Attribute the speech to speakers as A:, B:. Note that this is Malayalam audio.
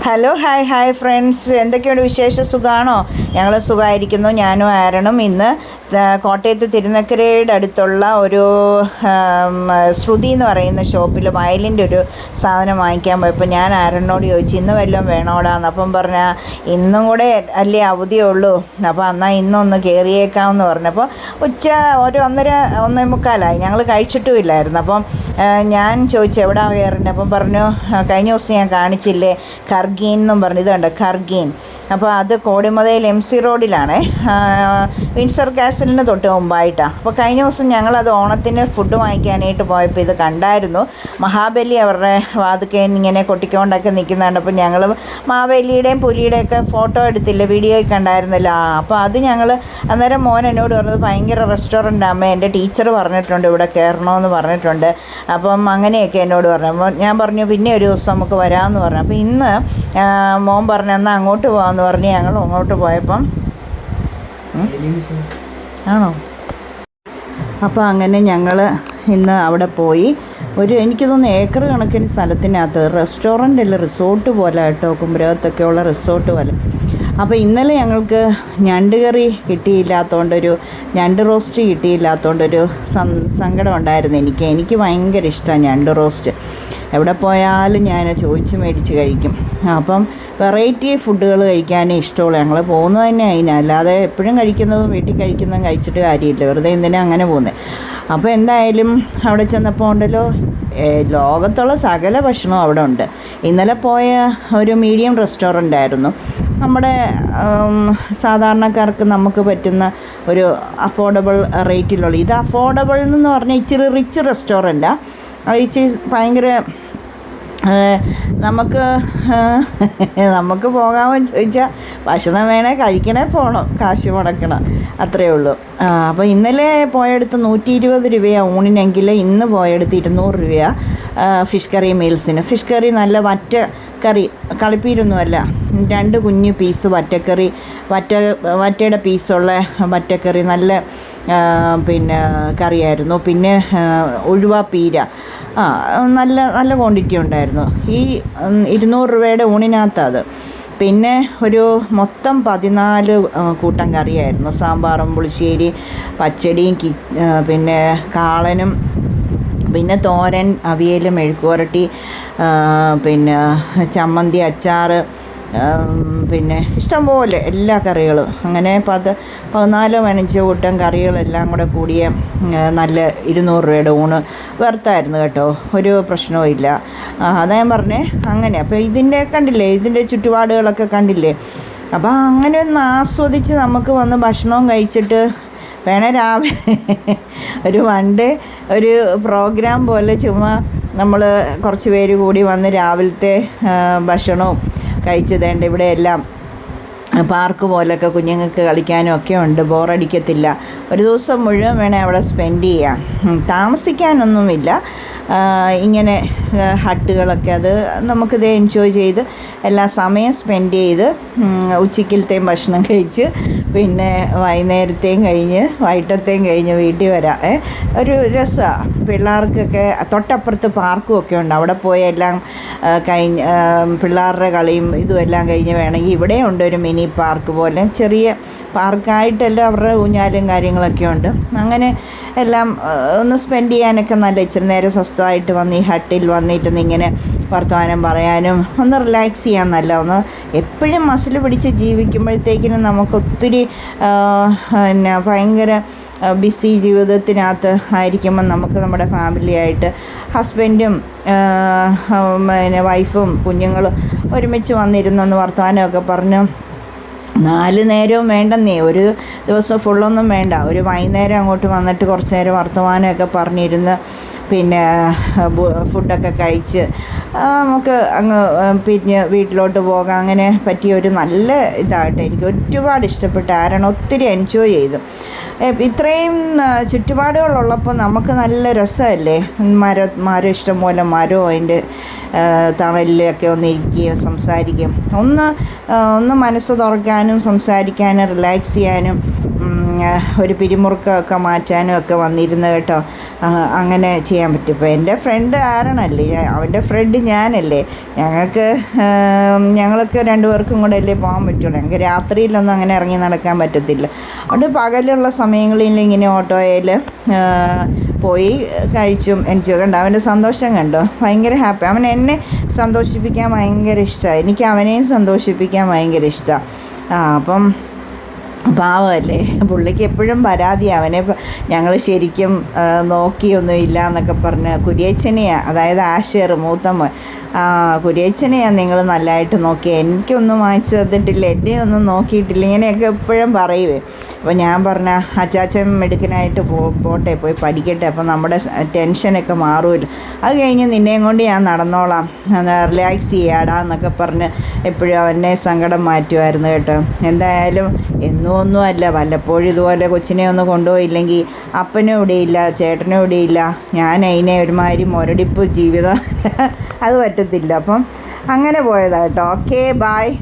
A: ഹലോ ഹായ് ഫ്രണ്ട്സ്, എന്തൊക്കെയുണ്ട് വിശേഷ? സുഖമാണോ? ഞങ്ങൾ സുഖമായിരിക്കുന്നു. ഞാനും ആരണും ഇന്ന് കോട്ടയത്ത് തിരുനക്കരയുടെ അടുത്തുള്ള ഒരു ശ്രുതി എന്ന് പറയുന്ന ഷോപ്പിൽ വയലിൻ്റെ ഒരു സാധനം വാങ്ങിക്കാൻ പോയപ്പോൾ ഞാൻ ആരണോട് ചോദിച്ചു, ഇന്ന് വല്ലതും വേണോടാന്ന്. അപ്പം പറഞ്ഞാൽ ഇന്നും കൂടെ അല്ലേ അവധിയുള്ളൂ, അപ്പോൾ എന്നാൽ ഇന്നൊന്ന് കയറിയേക്കാമെന്ന് പറഞ്ഞപ്പോൾ ഒരു 1:30 ഞങ്ങൾ കഴിച്ചിട്ടുമില്ലായിരുന്നു. അപ്പം ഞാൻ ചോദിച്ചു എവിടെയാണ് കയറേണ്ടത്. അപ്പം പറഞ്ഞു കഴിഞ്ഞ ദിവസം ഞാൻ കാണിച്ചില്ലേ ഖർഗീൻ എന്നും പറഞ്ഞു, ഇതുണ്ട് ഖർഗീൻ. അപ്പോൾ അത് കോടിമതയിൽ MC റോഡിലാണ്, വിൻസർ കാസലിന് തൊട്ട് മുമ്പായിട്ടാണ്. അപ്പോൾ കഴിഞ്ഞ ദിവസം ഞങ്ങളത് ഓണത്തിന് ഫുഡ് വാങ്ങിക്കാനായിട്ട് പോയപ്പോൾ ഇത് കണ്ടായിരുന്നു. മഹാബലി അവരുടെ വാതുക്കേൻ ഇങ്ങനെ കൊട്ടിക്കൊണ്ടൊക്കെ നിൽക്കുന്നുണ്ട്. അപ്പോൾ ഞങ്ങൾ മാവേലിയുടെയും പുലിയുടെയൊക്കെ ഫോട്ടോ എടുത്തില്ല, വീഡിയോയിൽ കണ്ടായിരുന്നില്ല. അപ്പോൾ അത് ഞങ്ങൾ അന്നേരം മോൻ എന്നോട് പറഞ്ഞത് ഭയങ്കര റെസ്റ്റോറൻ്റ് അമ്മ, എൻ്റെ ടീച്ചർ പറഞ്ഞിട്ടുണ്ട് ഇവിടെ കയറണമെന്ന് പറഞ്ഞിട്ടുണ്ട്. അപ്പം അങ്ങനെയൊക്കെ എന്നോട് പറഞ്ഞു. അപ്പോൾ ഞാൻ പറഞ്ഞു പിന്നെ ഒരു ദിവസം നമുക്ക് വരാമെന്ന് പറഞ്ഞു. അപ്പോൾ ഇന്ന് മോൻ പറഞ്ഞു എന്നാൽ അങ്ങോട്ട് പോകാമെന്ന് പറഞ്ഞ് ഞങ്ങൾ അങ്ങോട്ട് പോയപ്പം ആണോ, അപ്പോൾ അങ്ങനെ ഞങ്ങൾ ഇന്ന് അവിടെ പോയി. എനിക്ക് തോന്നുന്നു ഏക്കർ കണക്കിന് സ്ഥലത്തിനകത്ത് റെസ്റ്റോറൻ്റ് അല്ല, റിസോർട്ട് പോലെ കേട്ടോ, കുമരകത്തൊക്കെയുള്ള റിസോർട്ട് പോലെ. അപ്പോൾ ഇന്നലെ ഞങ്ങൾക്ക് ഞണ്ട് കറി കിട്ടിയില്ലാത്തതുകൊണ്ടൊരു ഞണ്ട് റോസ്റ്റ് കിട്ടിയില്ലാത്തതുകൊണ്ടൊരു സങ്കടം ഉണ്ടായിരുന്നു. എനിക്ക് ഭയങ്കര ഇഷ്ടമാണ് ഞണ്ട് റോസ്റ്റ്. എവിടെ പോയാലും ഞാൻ ചോദിച്ച് മേടിച്ച് കഴിക്കും. അപ്പം വെറൈറ്റി ഫുഡുകൾ കഴിക്കാനേ ഇഷ്ടമുള്ളൂ. ഞങ്ങൾ പോകുന്നത് തന്നെ അതിന്, അല്ലാതെ എപ്പോഴും കഴിക്കുന്നതും വീട്ടിൽ കഴിക്കുന്നതും കഴിച്ചിട്ട് കാര്യമില്ല, വെറുതെ എന്തിനാ അങ്ങനെ പോകുന്നത്. അപ്പോൾ എന്തായാലും അവിടെ ചെന്നപ്പോൾ ഉണ്ടല്ലോ ലോകത്തുള്ള സകല ഭക്ഷണവും അവിടെ ഉണ്ട്. ഇന്നലെ പോയ ഒരു മീഡിയം റെസ്റ്റോറൻ്റ് ആയിരുന്നു, നമ്മുടെ സാധാരണക്കാർക്ക് നമുക്ക് പറ്റുന്ന ഒരു അഫോർഡബിൾ റേറ്റിലുള്ള. ഇത് അഫോർഡബിൾ എന്ന് പറഞ്ഞാൽ ഇച്ചിരി റിച്ച് റെസ്റ്റോറൻറ്റാണ്. അത് ഇച്ചിരി ഭയങ്കര നമുക്ക് പോകാമെന്ന് ചോദിച്ചാൽ ഭക്ഷണം വേണേൽ കഴിക്കണേ പോകണം, കാശ് മുടക്കണം, അത്രയേ ഉള്ളൂ. അപ്പോൾ ഇന്നലെ പോയെടുത്ത് 120 രൂപയാണ് ഊണിനെങ്കിൽ, ഇന്ന് പോയെടുത്ത് 200 രൂപയാണ് ഫിഷ് കറി മീൽസിന്. ഫിഷ് കറി നല്ല വറ്റ കറി, കളിപ്പീരൊന്നുമല്ല, 2 കുഞ്ഞ് പീസ് വറ്റക്കറി, വറ്റയുടെ പീസുള്ള വറ്റക്കറി, നല്ല പിന്നെ കറിയായിരുന്നു. പിന്നെ ഉഴുവാപ്പീര, നല്ല ക്വാണ്ടിറ്റി ഉണ്ടായിരുന്നു. ഈ 200 രൂപയുടെ ഊണിനകത്തത്. പിന്നെ ഒരു മൊത്തം 14 കൂട്ടം കറിയായിരുന്നു. സാമ്പാറും പുളിശ്ശേരി പച്ചടിയും പിന്നെ കാളനും, പിന്നെ തോരൻ, അവിയൽ, മെഴുക്കുവരട്ടി, പിന്നെ ചമ്മന്തി, അച്ചാർ, പിന്നെ ഇഷ്ടംപോലെ എല്ലാ കറികളും. അങ്ങനെ 14-15 കൂട്ടം കറികളെല്ലാം കൂടെ കൂടിയ നല്ല 200 രൂപയുടെ ഊണ് വെറുത്തായിരുന്നു കേട്ടോ, ഒരു പ്രശ്നവും ഇല്ല. അതാ ഞാൻ പറഞ്ഞേ അങ്ങനെ. അപ്പോൾ ഇതിൻ്റെ കണ്ടില്ലേ, ഇതിൻ്റെ ചുറ്റുപാടുകളൊക്കെ കണ്ടില്ലേ. അപ്പോൾ അങ്ങനെ ഒന്ന് ആസ്വദിച്ച് നമുക്ക് വന്ന് ഭക്ഷണവും കഴിച്ചിട്ട് വേണേൽ രാവിലെ ഒരു ഒരു പ്രോഗ്രാം പോലെ ചുമ്മാ നമ്മൾ കുറച്ച് പേര് കൂടി വന്ന് രാവിലത്തെ ഭക്ഷണവും കഴിച്ചതേണ്ട. ഇവിടെ എല്ലാം പാർക്ക് പോലൊക്കെ കുഞ്ഞുങ്ങൾക്ക് കളിക്കാനും ഒക്കെ ഉണ്ട്, ബോറടിക്കത്തില്ല. ഒരു ദിവസം മുഴുവൻ വേണേൽ അവിടെ സ്പെൻഡ് ചെയ്യാം. താമസിക്കാനൊന്നുമില്ല, ഇങ്ങനെ ഹട്ടുകളൊക്കെ, അത് നമുക്കിത് എൻജോയ് ചെയ്ത് എല്ലാ സമയം സ്പെൻഡ് ചെയ്ത് ഉച്ചയ്ക്കലത്തെയും ഭക്ഷണം കഴിച്ച് പിന്നെ വൈകുന്നേരത്തെയും വൈകിട്ടത്തെയും കഴിഞ്ഞ് വീട്ടിൽ വരാം. ഒരു രസമാണ്. പിള്ളേർക്കൊക്കെ തൊട്ടപ്പുറത്ത് പാർക്കും ഒക്കെ ഉണ്ട്, അവിടെ പോയി എല്ലാം കഴിഞ്ഞ് പിള്ളേരുടെ കളിയും ഇതും എല്ലാം കഴിഞ്ഞ് വേണമെങ്കിൽ ഇവിടെ ഉണ്ട് ഒരു മിനി പാർക്ക് പോലെ, ചെറിയ പാർക്കായിട്ടെല്ലാം അവരുടെ ഊഞ്ഞാലും കാര്യങ്ങളൊക്കെ ഉണ്ട്. അങ്ങനെ എല്ലാം ഒന്ന് സ്പെൻഡ് ചെയ്യാനൊക്കെ നല്ല ഇച്ചിരി നേരം സ്വസ്ഥമായിട്ട് വന്ന് ഈ ഹട്ടിൽ വന്നിട്ട് ഇങ്ങനെ വർത്തമാനം പറയാനും ഒന്ന് റിലാക്സ് ചെയ്യാൻ നല്ല. ഒന്ന് എപ്പോഴും മസിൽ പിടിച്ച് ജീവിക്കുമ്പോഴത്തേക്കിനും നമുക്കൊത്തിരി പിന്നെ ഭയങ്കര ബിസി ജീവിതത്തിനകത്ത് ആയിരിക്കുമ്പം നമുക്ക് നമ്മുടെ ഫാമിലിയായിട്ട് ഹസ്ബൻഡും പിന്നെ വൈഫും കുഞ്ഞുങ്ങളും ഒരുമിച്ച് വന്നിരുന്നൊന്ന് വർത്തമാനമൊക്കെ പറഞ്ഞു 4 നേരവും വേണ്ടെന്നേ, ഒരു ദിവസം ഫുള്ളൊന്നും വേണ്ട, ഒരു വൈകുന്നേരം അങ്ങോട്ട് വന്നിട്ട് കുറച്ച് നേരം വർത്തമാനമൊക്കെ പറഞ്ഞിരുന്ന് പിന്നെ ഫുഡൊക്കെ കഴിച്ച് നമുക്ക് അങ്ങ് പിന്നെ വീട്ടിലോട്ട് പോകാം. അങ്ങനെ പറ്റിയൊരു നല്ല ഇതായിട്ട് എനിക്ക് ഒരുപാട് ഇഷ്ടപ്പെട്ടു. ആരാണ് ഒത്തിരി എൻജോയ് ചെയ്തു. ഇത്രയും ചുറ്റുപാടുകളുള്ളപ്പോൾ നമുക്ക് നല്ല രസമല്ലേ. മരം ഇഷ്ടംപോലെ മരവും അതിൻ്റെ തണലിലൊക്കെ ഒന്ന് ഇരിക്കുകയും സംസാരിക്കും, ഒന്ന് മനസ്സ് തുറക്കാനും സംസാരിക്കാനും റിലാക്സ് ചെയ്യാനും ഒരു പിരിമുറുക്കമൊക്കെ മാറ്റാനും ഒക്കെ വന്നിരുന്നു കേട്ടോ. അങ്ങനെ ചെയ്യാൻ പറ്റും. ഇപ്പോൾ എൻ്റെ ഫ്രണ്ട് ആരണല്ലേ, അവൻ്റെ ഫ്രണ്ട് ഞാനല്ലേ, ഞങ്ങൾക്ക് രണ്ടുപേർക്കും കൂടെ അല്ലേ പോകാൻ പറ്റുള്ളൂ. ഞങ്ങൾക്ക് രാത്രിയിലൊന്നും അങ്ങനെ ഇറങ്ങി നടക്കാൻ പറ്റത്തില്ല. അതുകൊണ്ട് പകലുള്ള സമയങ്ങളിൽ ഇങ്ങനെ ഓട്ടോയിൽ പോയി കഴിച്ചും എനിക്ക് കണ്ടോ അവൻ്റെ സന്തോഷം കണ്ടോ, ഭയങ്കര ഹാപ്പി. അവൻ എന്നെ സന്തോഷിപ്പിക്കാൻ ഭയങ്കര ഇഷ്ടമാണ്, എനിക്ക് അവനെയും സന്തോഷിപ്പിക്കാൻ ഭയങ്കര ഇഷ്ടമാണ്. അപ്പം പാവമല്ലേ, പുള്ളിക്ക് എപ്പോഴും പരാതി അവനെ ഞങ്ങൾ ശരിക്കും നോക്കിയൊന്നും ഇല്ല എന്നൊക്കെ പറഞ്ഞ്. കുരിയച്ചനെയാണ്, അതായത് ആഷേർ മൂത്തമ്മ, കുരിയച്ചനെയാണ് നിങ്ങൾ നല്ലതായിട്ട് നോക്കി, എനിക്കൊന്നും വാങ്ങിച്ചു തന്നിട്ടില്ല, എന്നെയൊന്നും നോക്കിയിട്ടില്ല, ഇങ്ങനെയൊക്കെ എപ്പോഴും പറയുവേ. അപ്പോൾ ഞാൻ പറഞ്ഞ അച്ചാച്ചൻ മെടുക്കനായിട്ട് പോട്ടെ, പോയി പഠിക്കട്ടെ, അപ്പോൾ നമ്മുടെ ടെൻഷനൊക്കെ മാറുമല്ലോ, അത് കഴിഞ്ഞ് നിന്നെയും കൊണ്ട് ഞാൻ നടന്നോളാം, റിലാക്സ് ചെയ്യാടാ എന്നൊക്കെ പറഞ്ഞ് എപ്പോഴും അവനെ സങ്കടം മാറ്റുമായിരുന്നു കേട്ടോ. എന്തായാലും ഒന്നും അല്ല, വല്ലപ്പോഴും ഇതുപോലെ കൊച്ചിനെ ഒന്ന് കൊണ്ടുപോയില്ലെങ്കിൽ അപ്പനും ഇവിടെയില്ല, ചേട്ടനും ഇവിടെയില്ല, ഞാൻ അതിനെ ഒരുമാതിരി മുരടിപ്പ് ജീവിതം അത് പറ്റത്തില്ല. അപ്പം അങ്ങനെ പോയതാണ് കേട്ടോ. Okay, bye.